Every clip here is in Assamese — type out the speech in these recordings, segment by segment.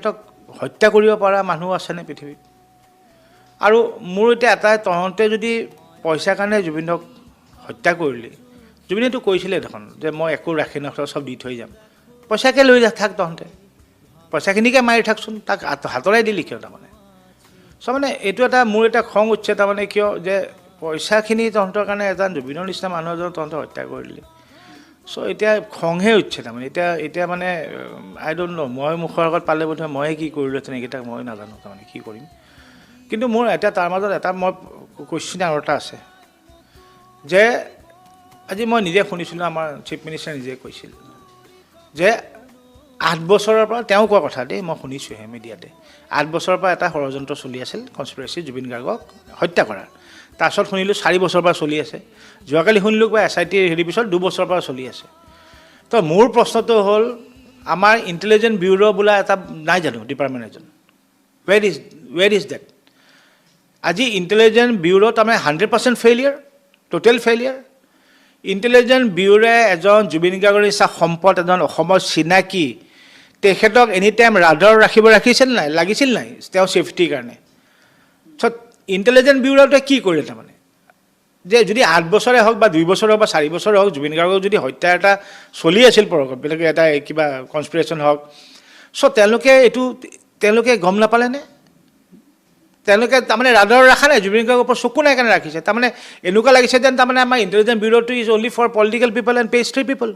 তেখেতক হত্যা কৰিব পৰা মানুহ আছেনে পৃথিৱীত আৰু মোৰ এতিয়া এটাই তহঁতে যদি পইচাৰ কাৰণে জুবিনক হত্যা কৰিলি জুবিনেতো কৈছিলে দেখোন যে মই একো ৰাখি নথওঁ চব দি থৈ যাম পইচাকে লৈ থাক তহঁতে পইচাখিনিকে মাৰি থাকচোন তাক হাতৰাই দিলি কিয় তাৰমানে চ' মানে এইটো এটা মোৰ এটা খং উঠছে তাৰমানে কিয় যে পইচাখিনি তহঁতৰ কাৰণে এজন জুবিনৰ নিচিনা মানুহ এজন তহঁতে হত্যা কৰিলি চ' এতিয়া খংহে উঠছে তাৰমানে এতিয়া মানে আই ডোণ্ট ন' মই মুখৰ আগত পালে বোধহয় ময়ে কি কৰিলোঁ তেনেকেইটাক মই নাজানো তাৰমানে কি কৰিম কিন্তু মোৰ এতিয়া তাৰ মাজত এটা মই কুৱেশ্যন আৰু এটা আছে যে আজি মই নিজে শুনিছিলোঁ আমাৰ চিফ মিনিষ্টাৰে নিজে কৈছিল যে 8 বছৰৰ পৰা তেওঁ কোৱা কথা দেই মই শুনিছোঁহে মিডিয়াতে 8 বছৰৰ পৰা এটা ষড়যন্ত্ৰ চলি আছিল কনস্পিৰেচি জুবিন গাৰ্গক হত্যা কৰাৰ তাৰপিছত শুনিলোঁ 4 বছৰৰ পৰা চলি আছে যোৱাকালি শুনিলোঁ বা SIT হেৰি পিছত 2 বছৰৰ পৰা চলি আছে তো মোৰ প্ৰশ্নটো হ'ল আমাৰ ইণ্টেলিজেন্স ব্যুৰ' বোলা এটা নাই জানো ডিপাৰ্টমেণ্ট এজন ৱেৰ ইজ ডেট আজি ইণ্টেলিজেন্স ব্যুৰ' তাৰমানে 100% ফেইলিয়াৰ টোটেল ফেইলিয়াৰ ইণ্টেলিজেন্স ব্যুৰে এজন জুবিন গাৰ্গৰ নিচিনা সম্পদ এজন অসমৰ চিনাকি তেখেতক এনি টাইম ৰাডাৰ ৰাখিছিল নাই লাগিছিল নাই তেওঁ ছেফটিৰ কাৰণে চ' ইণ্টেলিজেন্স ব্যুৰ'টোৱে কি কৰিলে তাৰমানে যে যদি 8 বছৰে হওক বা 2 বছৰে হওক বা 4 বছৰে হওক জুবিন গাৰ্গক যদি হত্যা এটা চলি আছিল বেলেগ এটা কিবা কনস্পিৰেশ্যন হওক চ' তেওঁলোকে গম নাপালেনে তেওঁলোকে তাৰমানে ৰাডাৰ ৰখা নাই জুবিন গাৰ্গৰ ওপৰত চকু নাই কাৰণে ৰাখিছে তাৰমানে এনেকুৱা লাগিছে যেন তাৰমানে আমাৰ ইণ্টেলিজেন্স ব্যুৰ'টো is only for political people and pastry people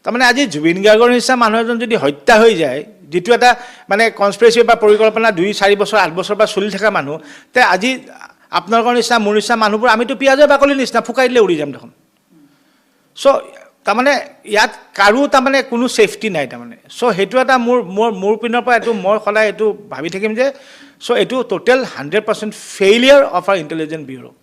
তাৰমানে আজি জুবিন গাৰ্গৰ নিচিনা মানুহ এজন যদি হত্যা হৈ যায় যিটো এটা মানে কনস্পিৰেচি বা পৰিকল্পনা 2-4 বছৰ 8 বছৰ পৰা চলি থকা মানুহ তে আজি আপোনালোকৰ নিচিনা মোৰ নিচিনা মানুহবোৰ আমিতো পিঁয়াজৰ বাকলিৰ নিচিনা ফুকাই দিলে উৰি যাম দেখোন চ' তাৰমানে ইয়াত কাৰো তাৰমানে কোনো ছেফটি নাই তাৰমানে চ' সেইটো এটা মোৰ পিনৰ পৰা এইটো মই সদায় এইটো ভাবি থাকিম যে চ' এইটো total 100% failure of R intelligence bureau'